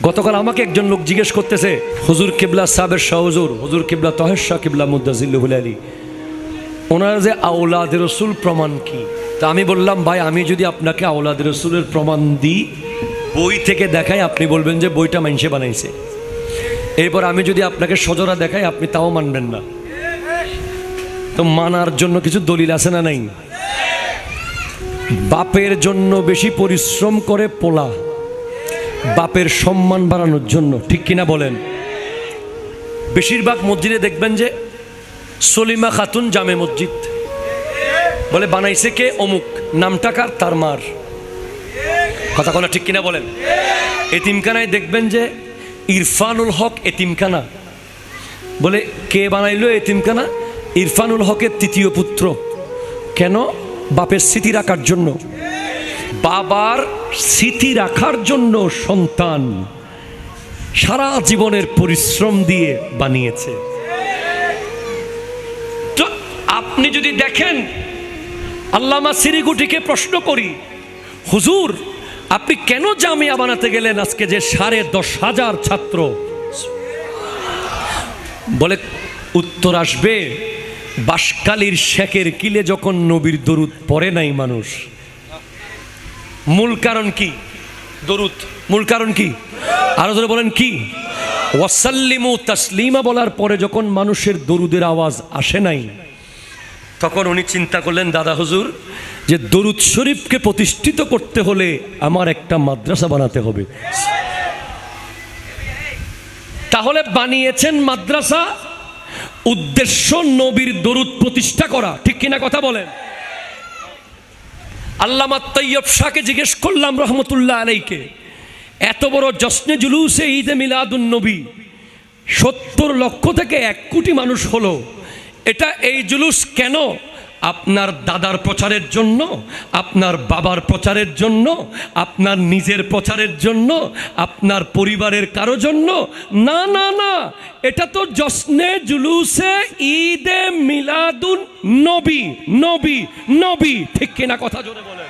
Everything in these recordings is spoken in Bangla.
গতকাল আমাকে একজন লোক জিজ্ঞেস করতেছে, হুজুর কিবলা সাহেবের শাহহুজুর হুজুর কিবলা তহের শাহ কিবলা মুদ্দাজিল্লুহুল আলী, ওনার যে আওলাদ রসুল প্রমাণ কি? তা আমি বললাম, ভাই আমি যদি আপনাকে আওলাদ রসুলের প্রমাণ দিই, বই থেকে দেখাই, আপনি বলবেন যে বইটা মানুষে বানাইছে। এরপর আমি যদি আপনাকে সজরা দেখাই, আপনি তাও মানবেন না। তো মানার জন্য কিছু দলিল আছে না নাই? বাপের জন্য বেশি পরিশ্রম করে পোলা, বাপের সম্মান বাড়ানোর জন্য, ঠিক কিনা বলেন? বেশিরভাগ মসজিদে দেখবেন যে সলিমা খাতুন জামে মসজিদ, বলে বানাইছে কে? অমুক। নামটা কার? তার মার। কথা বলা ঠিক কিনা বলেন? এতিমখানায় দেখবেন যে ইরফানুল হক এতিমখানা, বলে কে বানাইলো এতিমখানা? ইরফানুল হকের তৃতীয় পুত্র। কেন? বাপের স্মৃতি রাখার জন্য। বাবার স্মৃতি রাখার জন্য সন্তান সারা জীবনের পরিশ্রম দিয়ে বানিয়েছে। তো আপনি যদি দেখেন, আল্লামা সিরিগুটিকে প্রশ্ন করি, হুজুর আপনি কেন জামিয়া বানাতে গেলেন আজকে যে 10,500 ছাত্র? বলে উত্তর আসবে, বাঁশখালীর শেখের কিলে যখন নবীর দরুদ পড়ে নাই মানুষ। মূল কারণ কি? দরুদ। মূল কারণ কি? আরো ধরে বলেন কি? ওয়াসাল্লিমু তাসলিমা বলার পরে যখন মানুষের দরুদের আওয়াজ আসে নাই, তখন উনি চিন্তা করলেন, দাদা হুজুর, যে দরুদ শরীফকে প্রতিষ্ঠিত করতে হলে আমার একটা মাদ্রাসা বানাতে হবে। তাহলে বানিয়েছেন মাদ্রাসা, উদ্দেশ্য নবীর দরুদ প্রতিষ্ঠা করা, ঠিক কিনা কথা বলেন? আল্লামা তৈয়ব শাহকে জিজ্ঞেস করলাম রহমতুল্লাহ আলাইকে, এত বড় জশ্নে জুলুসে ঈদে মিলাদুন নবী 70 লক্ষ থেকে 1 কোটি মানুষ হলো, এটা এই জুলুস কেন? আপনার দাদার প্রচারের জন্য, আপনার বাবার প্রচারের জন্য, আপনার নিজের প্রচারের জন্য, আপনার পরিবারের কারো জন্য? না না না, এটা তো জশ্নে জুলুসে ঈদে মিলাদুন নবী, নবী নবী, ঠিক কিনা কথা জোরে বলেন?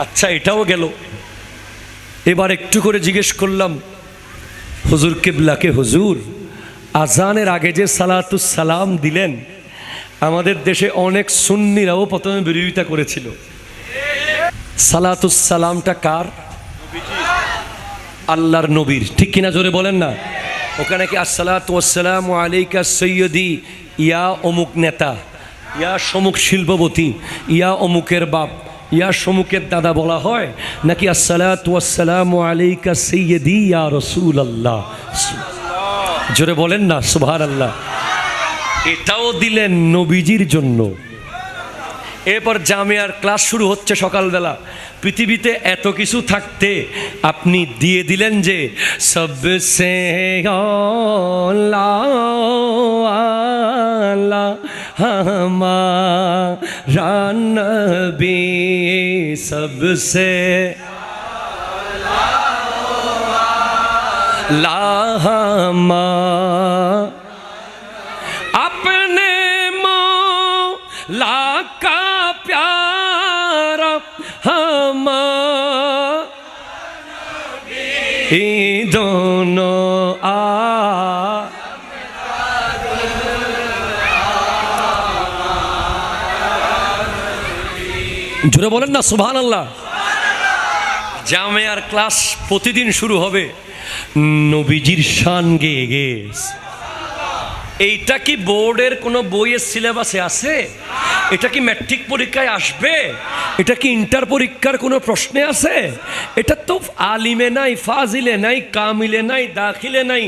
আচ্ছা, এটাও গেল। এবার একটু করে জিজ্ঞেস করলাম হুজুর কিবলাকে, হুজুর আজানের আগে যে সালাতুস সালাম দিলেন, আমাদের দেশে অনেক সুন্নিরাও প্রথমে বিরোধিতা করেছিল। সালাতুস সালামটা কার? আল্লাহর নবীর, ঠিক কিনা জোরে বলেন না? ওখানে কি আসসালাতু ওয়াসসালামু আলাইকা সৈয়দি ইয়া অমুক নেতা, ইয়া সমুক শিল্পপতি, ইয়া অমুকের বাপ, ইয়া সমুকের দাদা বলা হয় নাকি আসসালাতু ওয়াসসালামু আলাইকা সৈয়দি ইয়া রাসূলুল্লাহ? জোরে বলেন না সুবহানাল্লাহ। এটাও দিলেন নবীজির জন্য। এরপর জামিয়ার ক্লাস শুরু হচ্ছে সকালবেলা। পৃথিবীতে এত কিছু থাকতে আপনি দিয়ে দিলেন যে সবসে আলা হামারা নবী, সবসে আলা হামারা अपने मौला का प्यारा हमारे दोनों জোরে বলেন না সুবহানাল্লাহ। জামিয়ার ক্লাস প্রতিদিন শুরু হবে নবীজির শান গেয়ে গেয়ে। এইটা কি বোর্ডের কোনো বইয়ের সিলেবাসে আছে? এটা কি ম্যাট্রিক পরীক্ষায় আসবে? এটা কি ইন্টার পরীক্ষার কোনো প্রশ্নে আছে? এটা তো আলিমে নাই, ফাজিলে নাই, কামিলে নাই, দাখিলে নাই।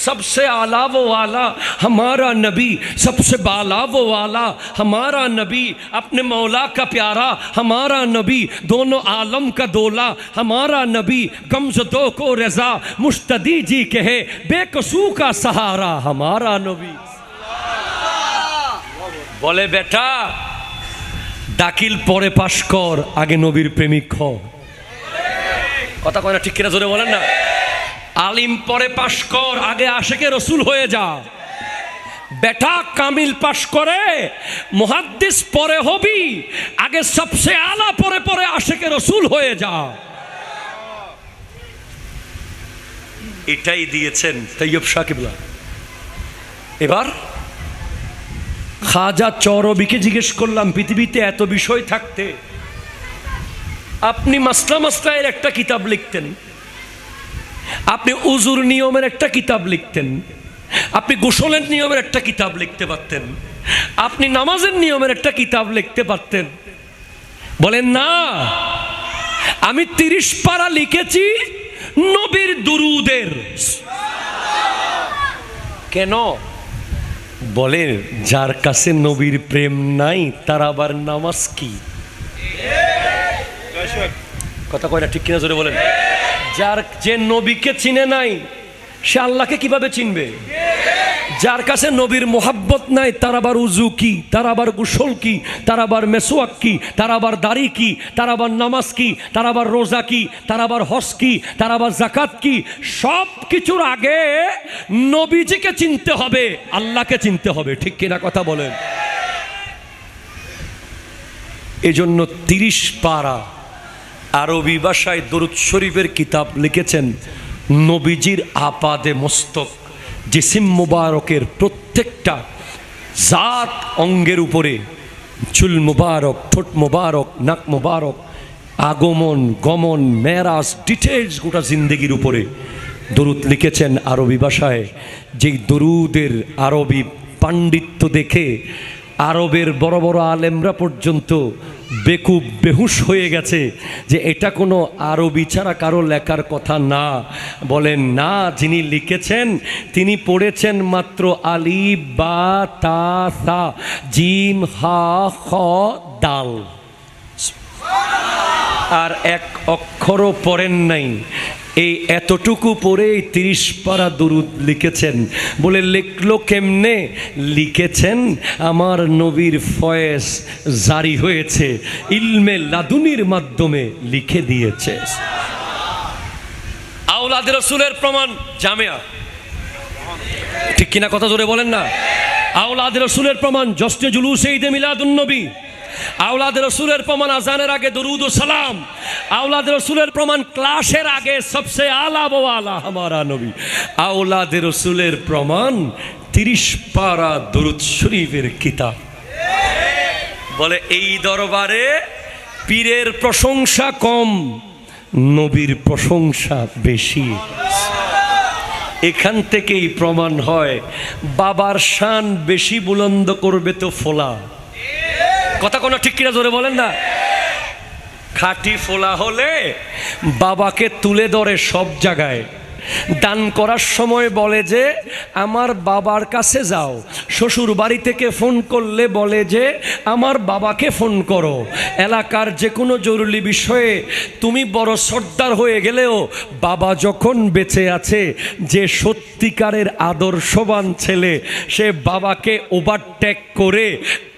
সবসে আলা वो वाला हमारा नबी, सबसे बाला वो वाला हमारा नबी, अपने मौला का प्यारा हमारा नबी, दोनों आलम का दोला हमारा नबी, गमज़दों को रज़ा मुश्तदी जी कहे, बेकसू का सहारा हमारा नबी। বলে বেটা, দাখিল পরে পাশ কর, আগে নবীর প্রেমিক হ। কথা কয় না, ঠিক কিনা জোরে বলেন না? আলিম পরে পাশ কর, আগে আশেকে রসুল হয়ে যা। বেটা কামিল পাশ করে মুহাদ্দিস পরে হবি, আগে সবসে আলা পরে পরে আশেকে রসুল হয়ে যা। এটাই দিয়েছেন তৈয়ব শাহ কিবলা। এবার খাজা চরবিকে জিজ্ঞেস করলাম, পৃথিবীতে এত বিষয় থাকতে আপনি মাসলায়ের একটা কিতাব লিখতেন, আপনি উজুর নিয়মের একটা কিতাব লিখতেন, আপনি গোসলের নিয়মের একটা কিতাব লিখতে পারতেন, আপনি নামাজের নিয়মের একটা কিতাব লিখতে পারতেন। বলেন না, আমি 30 পারা লিখেছি নবীর দুরুদের। কেন? বলে যার কাছে নবীর প্রেম নাই তার আবার নামাজ কি? কথা কয় না, ঠিক কিনা জোরে বলেন। যে নবীকে চিনে নাই সে আল্লাহকে কিভাবে চিনবে? যার কাছে নবীর মোহাব্বত নাই তার আবার উজু কি, তার আবার গোসল কি, তার আবার মেসওয়াক কি, তার আবার দাড়ি কি, তার আবার নামাজ কি, তার আবার রোজা কি, তার আবার হজ কি, তার আবার জাকাত কি? সব কিছুর আগে নবীজিকে চিনতে হবে, আল্লাহকে চিনতে হবে। ঠিক কিনা কথা বলেন। এজন্য 30 পারা আরবি ভাষায় দরুদ শরীফের কিতাব লিখেছেন নবীজির আপাদে মস্তক, জিসিম মুবারকের প্রত্যেকটা জাত অঙ্গের উপরে, চুল মুবারক, ঠোঁট মুবারক, নাক মুবারক, আগমন গমন মেরাজ ডিটেলস গোটা জিন্দেগির উপরে দরুদ লিখেছেন আরবি ভাষায়। যেই দরুদের আরবি পাণ্ডিত্য দেখে আরবের বড় বড় আলেমরা পর্যন্ত বেকুব বেহুশ হয়ে গেছে যে এটা কোনো আরবি ছাড়া কারো লেখার কথা না। বলেন না, যিনি লিখেছেন তিনি পড়েছেন মাত্র আলিফ বা তা সা জিম হা খ দাল, আর এক অক্ষরও পড়েন নাই। এই এতটুকু পরেই 30 পারা দুরুদ লিখেছেন। বলে লিখলো কেমনে? লিখেছেন আমার নবীর ফয়েজ জারি হয়েছে, ইলমে লাদুনির মাধ্যমে লিখে দিয়েছে। আওলাদে রসুলের প্রমাণ জামিয়া, ঠিক কিনা কথা জোরে বলেন না। আওলাদে রসুলের প্রমাণ জশ্নে জুলুসে ঈদে মিলাদুন নবী, আওলাদ রসুলের প্রমাণ আজানের আগে দরুদ ও সালাম, আওলাদ রসুলের প্রমাণ ক্লাসের আগে সবসে আলা ওয়ালা হামারা নবী, আওলাদ রসুলের প্রমাণ 30 পারা দরুদ শরীফের কিতাব। বলে এই দরবারে পীরের প্রশংসা কম, নবীর প্রশংসা বেশি। এখান থেকেই প্রমাণ হয় বাবার শান বেশি বুলন্দ করবে তো ফোলা। কথা কোনো ঠিক কিনা জোরে বলেন না। খাঁটি ফোলা হলে বাবাকে তুলে ধরে সব জায়গায়। দান করার সময় বলে যে আমার বাবার কাছে যাও, শ্বশুর বাড়ি থেকে ফোন করলে বলে যে আমার বাবাকে ফোন করো। এলাকার যে কোনো জরুরি বিষয়ে তুমি বড় সর্দার হয়ে গেলেও বাবা যখন বেঁচে আছে, যে সত্যিকারের আদর্শবান ছেলে সে বাবাকে ওভারটেক করে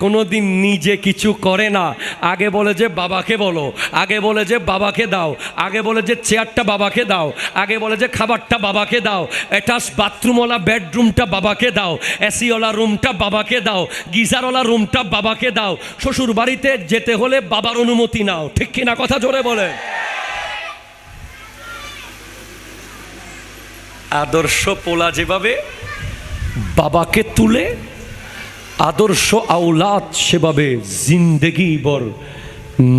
কোনোদিন নিজে কিছু করে না। আগে বলে যে বাবাকে বলো, আগে বলে যে বাবাকে দাও, আগে বলে যে চেয়ারটা বাবাকে দাও, আগে বলে যে খাবারটা বাবাকে দাও, অ্যাটাচ বাথরুমওয়ালা বেডরুমটা বাবাকে দাও, এসিওয়ালা রুমটা বাবাকে দাও, গিজারওয়ালা রুমটা বাবাকে দাও। শ্বশুর বাড়িতে যেতে হলে বাবার অনুমতি নাও। ঠিক কিনা কথা জোরে বলে। আদর্শ পোলা যেভাবে বাবাকে তুলে, আদর্শ আওলাদ সেভাবে জিন্দেগি ভর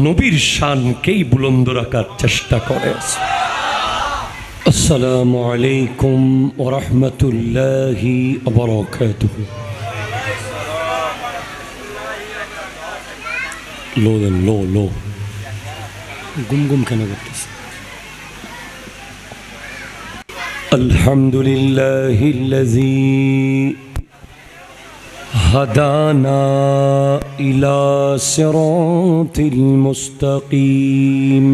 নবীর শানকেই বুলন্দ রাখার চেষ্টা করে। আসসালামু আলাইকুম ওয়া রাহমাতুল্লাহি ওয়া বারাকাতুহু। লো গুম কেন করতেছে? আলহামদুলিল্লাহিল্লাযী هدانا إلى صراط المستقيم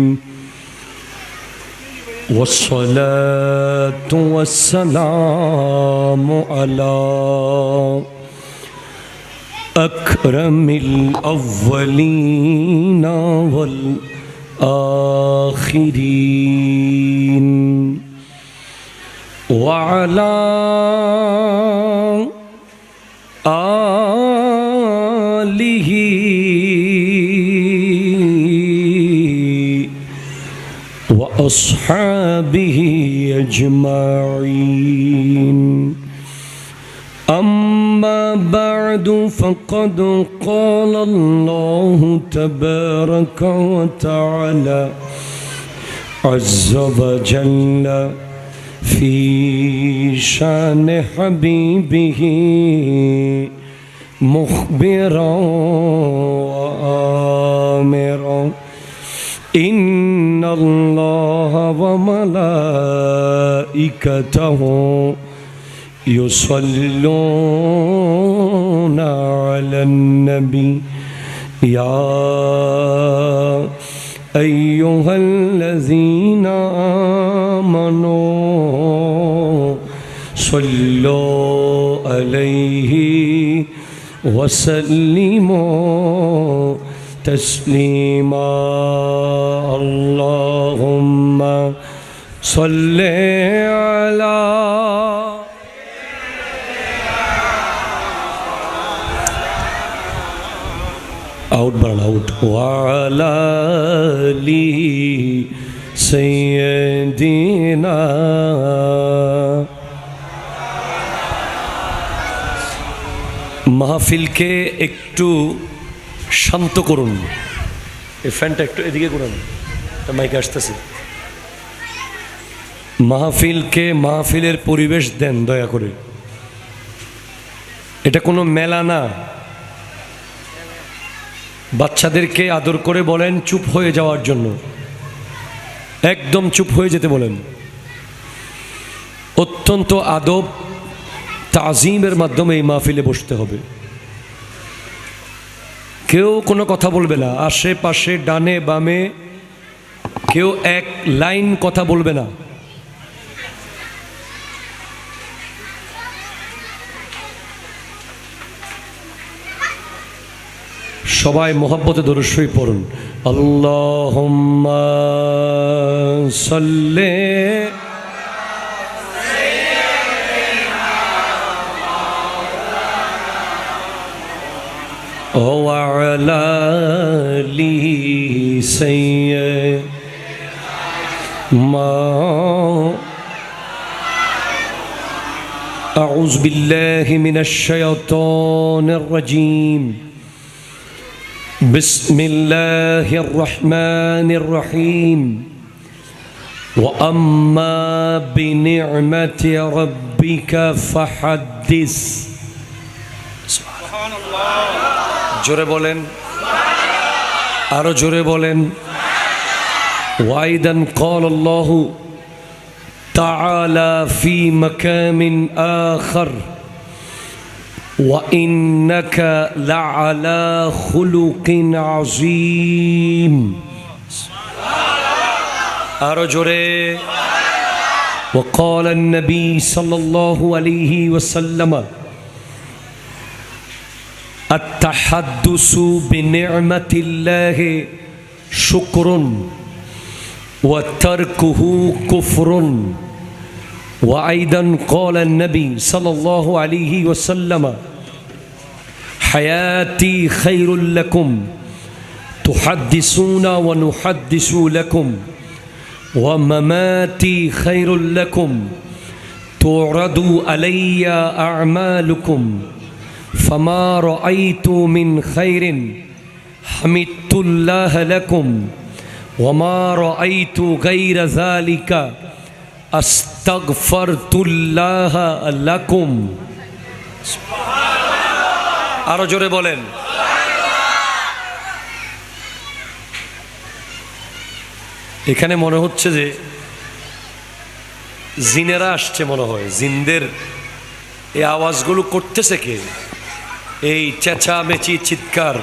والصلاة والسلام على أكرم الأولين والآخرين وعلى آله وأصحابه أجمعين. أما بعد فقد قال الله تبارك وتعالى عز وجل في شان حبيبه مخبرا وآمرا إن الله وملائكته يصلون على النبي يا أيها الذين آمنوا صلوا عليه وسلموا تسليما. اللهم صل على আউট বাড়ান আউট ওয়ালা আলি সাইয়্যিদিনা। মাহফিলকে একটু শান্ত করুন। এই ফ্যানটা একটু এদিকে করুন, মাইকে আসতেছে। মাহফিলকে মাহফিলের পরিবেশ দেন দয়া করে। এটা কোনো মেলা না। বাচ্চাদেরকে আদর করে বলেন চুপ হয়ে যাওয়ার জন্য, একদম চুপ হয়ে যেতে বলেন। অত্যন্ত আদব তাজিমের মাধ্যমে এই মাহফিলে বসতে হবে। কেউ কোনো কথা বলবে না, আশেপাশে ডানে বামে কেউ এক লাইন কথা বলবে না। সবাই মোহাব্বতে দরুদ শরীফ পড়ুন। আল্লাহুম্মা সাল্লি ওয়া আলা আলি সাইয়্যিদিনা। আউযু বিল্লাহি মিনাশ শাইতানির রাজীম। بسم الله الرحمن الرحيم. وأما بنعمة ربك فحدث. سبحان الله. জোরে বলেন, আরো জোরে বলেন। وأيضا قال الله تعالى في مقام آخر وإنك لعلى خلق عظيم. أرجوره. وقال النبي صلى الله عليه وسلم التحدث بنعمة الله شكر وتركه كفر. وأيضا قال النبي صلى الله عليه وسلم حياتي خير لكم تحدثون ونحدث لكم ومماتي خير لكم تعرض علي أعمالكم فما رأيت من خير حمدت الله لكم وما رأيت غير ذلك আস্তাগফিরুল্লাহ লাকুম। আরো জোরে বলেন। এখানে মনে হচ্ছে যে জিনেরা আসছে, মনে হয়। জিনদের এই আওয়াজগুলো করতেছে কে? এই চেঁচামেচি চিৎকার।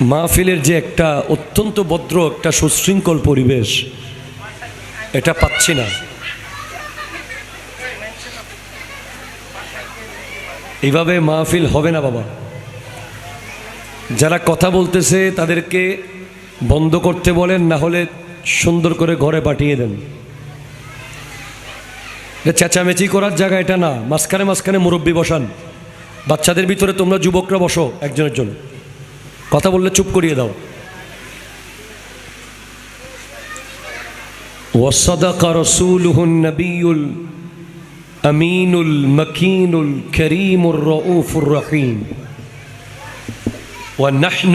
মাহফিলের যে একটা অত্যন্ত ভদ্র একটা সুশৃঙ্খল পরিবেশ, এটা পাচ্ছি না। এইভাবে মাহফিল হবে না বাবা। যারা কথা বলতেছে তাদেরকে বন্ধ করতে বলেন, না হলে সুন্দর করে ঘরে পাঠিয়ে দেন। চেঁচামেচি করার জায়গা এটা না। মাঝখানে মাঝখানে মুরব্বি বসান। বাচ্চাদের ভিতরে তোমরা যুবকরা বসো একজনের জন্য। কথা বললে চুপ করিয়ে দাও। وصدق رسوله النبي الأمين المكين الكريم الرؤوف الرحيم ونحن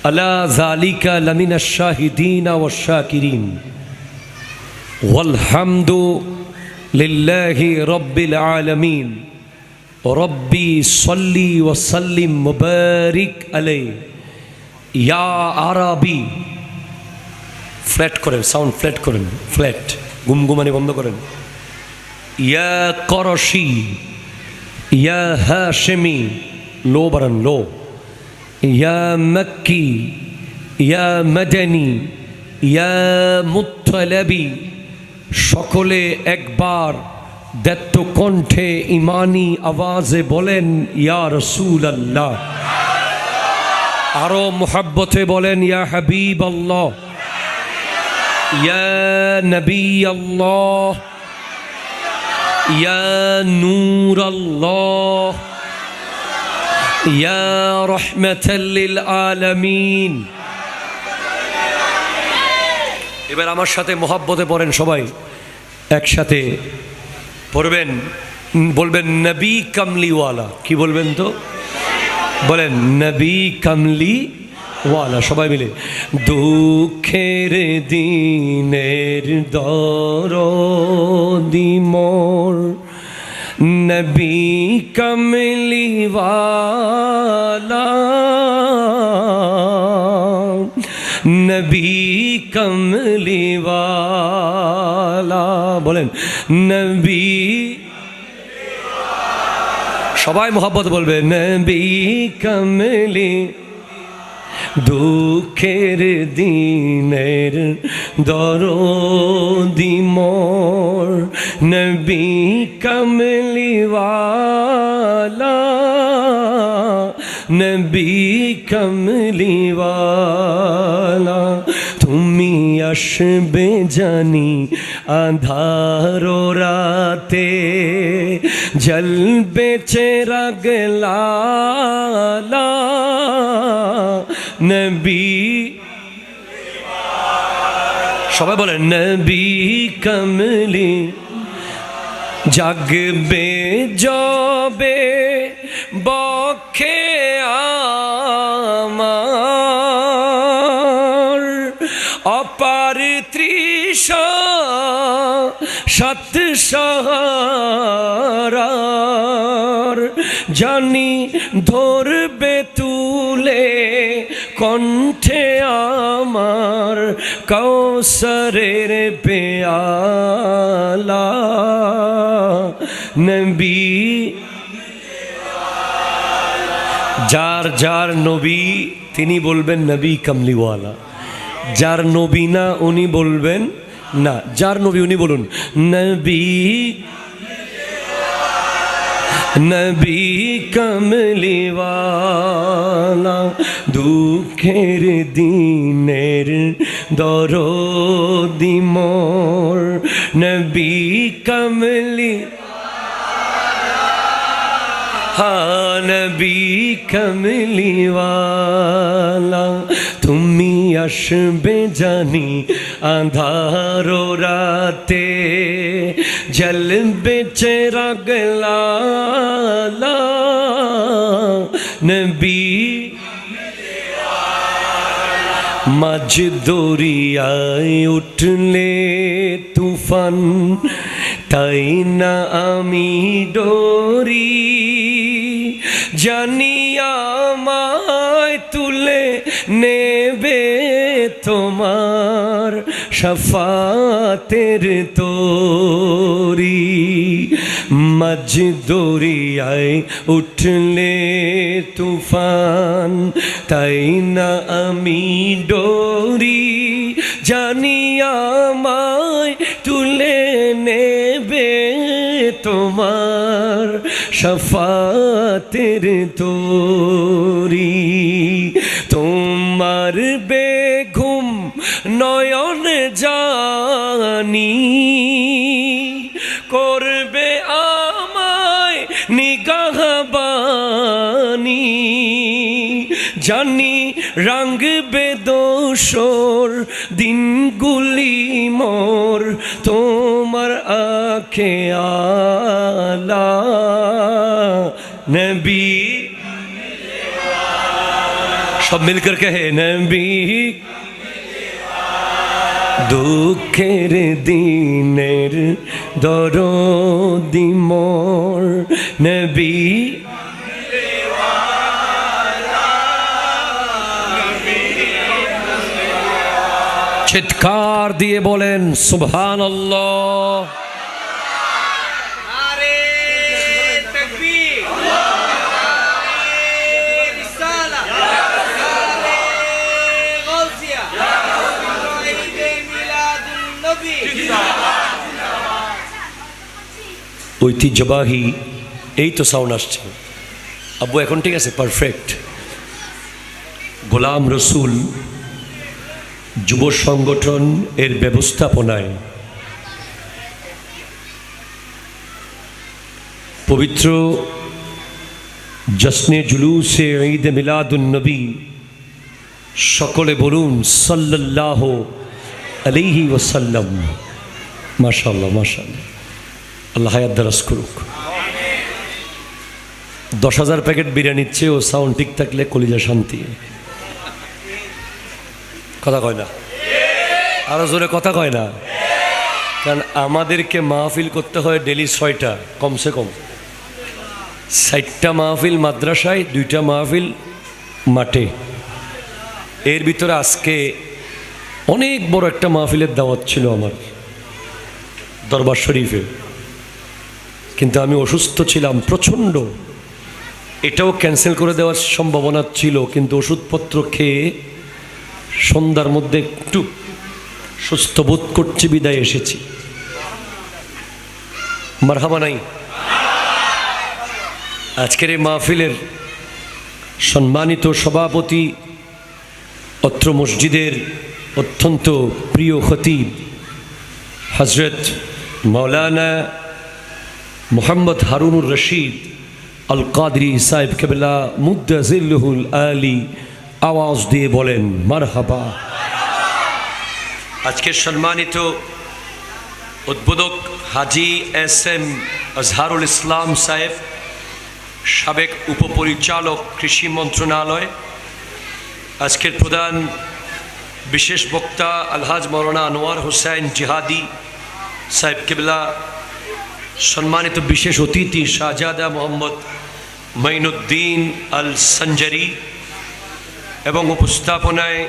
على ذلك لمن الشاهدين والشاكرين والحمد لله رب العالمين ربي صلي وسلم مبارك عليه يا عربي ফ্ল্যাট করেন, সাউন্ড ফ্ল্যাট করেন, ফ্ল্যাট গুমগুমানি বন্ধ করেন। ইয়া করশি, ইয়া হাশমি, লো বারান লো, ইয়া মক্কি, ইয়া মাদানি, ইয়া মুত্তালাবি, সকলে একবার দত্ত কণ্ঠে ইমানি আওয়াজে বলেন ইয়া রাসূলুল্লাহ। আরো মুহাব্বতে বলেন ইয়া হাবিবাল্লাহ, ইয়া নবী আল্লাহ, ইয়া নূর আল্লাহ, ইয়া রাহমাতাল লিল আলামিন। এবার আমার সাথে মুহাব্বতে পড়েন, সবাই একসাথে পড়বেন, বলবেন নবী কামলিওয়ালা। কি বলবেন তো? বলেন নবী কামলি ওয়ালা, সবাই মিলে। দুঃখের দিনের দরদি মোর নবী কামলি ওয়ালা, নবী কামলি ওয়ালা, বলেন নবী, সবাই মোহাব্বত বলবে নবী কামলি। দুঃখের দিনের দরদি মোর নবী কামলি ওয়ালা, নবী কামলি ওয়ালা। তুমি আসবে জানি আঁধার রাতে, জ্বলবে চিরাগ লালা, নবী, সবাই বলেন নবী কামলি। জাগবে যবে বক্ষে আমার, অপার তৃষা সাত সাহারার, জানি ধরবে তুলে কণ্ঠে আমার কৌসরের পেয়ালা, নবী। যার যার নবী তিনি বলবেন নবী কামলিওয়ালা, যার নবী না উনি বলবেন না, যার নবী উনি বলুন নবী, নবী কামলিওয়ালা। দুঃখের দিনের দরদি মোর নবী কামলি, হ্যাঁ নবী কামলিওয়ালা। তুমি আসবে জানি আঁধার রাতে, জ্বলবে চিরাগ লালা, নবী। মাঝ দরিয়ায় উঠলে তুফান, তাই না আমি ডরি, জানি আমায় তুলে নেবে তোমার শাফাতের তরি। মাঝ দরিয়ায় উঠলে তুফান, তাই না আমি ডরি, জানি আমায় তুলে নেবে তোমার শাফাতের তরি। তোমার বেঘুম নয়ন জানি করবে আমায় নিগাহবানি, জানি রাঙবে দোসর দিন দিনগুলি মোর তোমার আঁখে আলা নবী সব মিলকর কহে নবী দুঃখের দিনের দরদি মোর নবী চিৎকার দিয়ে বলেন সুবহানাল্লাহ। নারে তাকবীর, নারে রিসালাত, নারে গাউসিয়া, ঈদে মিলাদুন নবী। ঐতিহ্যবাহী এই তো সাউন্ড আসছে আব্বু, এখন ঠিক আছে, পারফেক্ট। গোলাম রসুল যুব সংগঠন এর ব্যবস্থাপনায় পবিত্র জশ্নে জুলুসে ঈদে মিলাদুন নবী, সকলে বলুন সাল্লাল্লাহু আলাইহি ওয়াসাল্লাম। মাশাআল্লাহ মাশাআল্লাহ, আল্লাহ হায়াত দারাজ করুক। 10,000 প্যাকেট বিরিয়ানির চেয়েও সাউন্ড ঠিক থাকলে কলিজা শান্তি। কথা কয় না, আরো জোরে কথা কয় না, কারণ আমাদেরকে মাহফিল করতে হয় ডেলি 6টা, কমসে কম 60টা মাহফিল মাদ্রাসায়, 2টা মাহফিল মাঠে। এর ভিতরে আজকে অনেক বড় একটা মাহফিলের দাওয়াত ছিল আমার দরবার শরীফে, কিন্তু আমি অসুস্থ ছিলাম প্রচণ্ড। এটাও ক্যান্সেল করে দেওয়ার সম্ভাবনা ছিল, কিন্তু ওষুধপত্র খেয়ে সন্ধ্যার মধ্যে একটু সুস্থ বোধ করছি বিদায় এসেছি। মারহাবা নাই। আজকের এই মাহফিলের সম্মানিত সভাপতি, অত্র মসজিদের অত্যন্ত প্রিয় খতিব হজরত মৌলানা মোহাম্মদ হারুনুর রশিদ আল কাদরি সাহেব কেবলা মুদ্দাজিল্লুহুল আলী আওয়াজ দিয়ে বলেন মারহাবা। আজকের সম্মানিত উদ্বোধক হাজি এস.এম. আজহারুল ইসলাম সাহেব, সাবেক উপপরিচালক কৃষি মন্ত্রণালয়, আজকের প্রধান বিশেষ বক্তা আলহাজ মৌলানা আনোয়ার হোসেন জিহাদি সাহেব কেবলা, সম্মানিত বিশেষ অতিথি শাহজাদা মোহাম্মদ মাইনুদ্দিন আল সঞ্জারি, এবং উপস্থাপনায়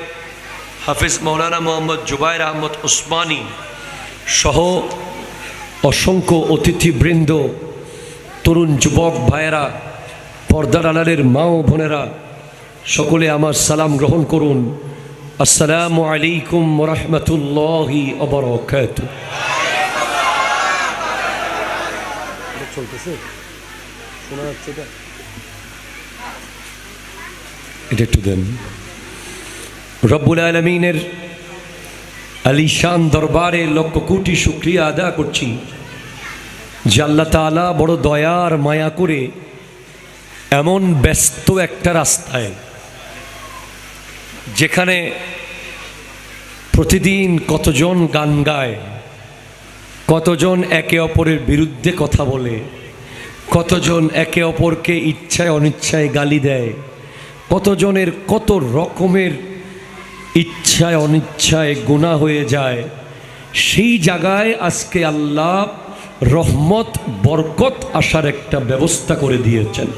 হাফিজ মৌলানা মোহাম্মদ জুবাইর আহমদ ওসমানী সহ অসংখ্য অতিথিবৃন্দ, তরুণ যুবক ভাইয়েরা, পর্দার আড়ালের মা ও বোনেরা, সকলে আমার সালাম গ্রহণ করুন। আসসালামু আলাইকুম ওয়া রাহমাতুল্লাহি ওয়া বারাকাতুহু। চলতেছে, শোনা যাচ্ছে এটা একটু দেন। রব্বুল আলামিনের আলিশান দরবারে লক্ষ কোটি শুকরিয়া আদা করছি যে আল্লাহ তাআলা বড় দয়ার মায়া করে এমন ব্যস্ত একটা রাস্তায়, যেখানে প্রতিদিন কতজন গান গায়, কতজন একে অপরের বিরুদ্ধে কথা বলে, কতজন একে অপরকে ইচ্ছায় অনিচ্ছায় গালি দেয়, কতজনের কত রকমের ইচ্ছায় অনিচ্ছায় গুনাহ হয়ে যায়, সেই জায়গায় আজকে আল্লাহ রহমত বরকত আসার একটা ব্যবস্থা করে দিয়েছেন।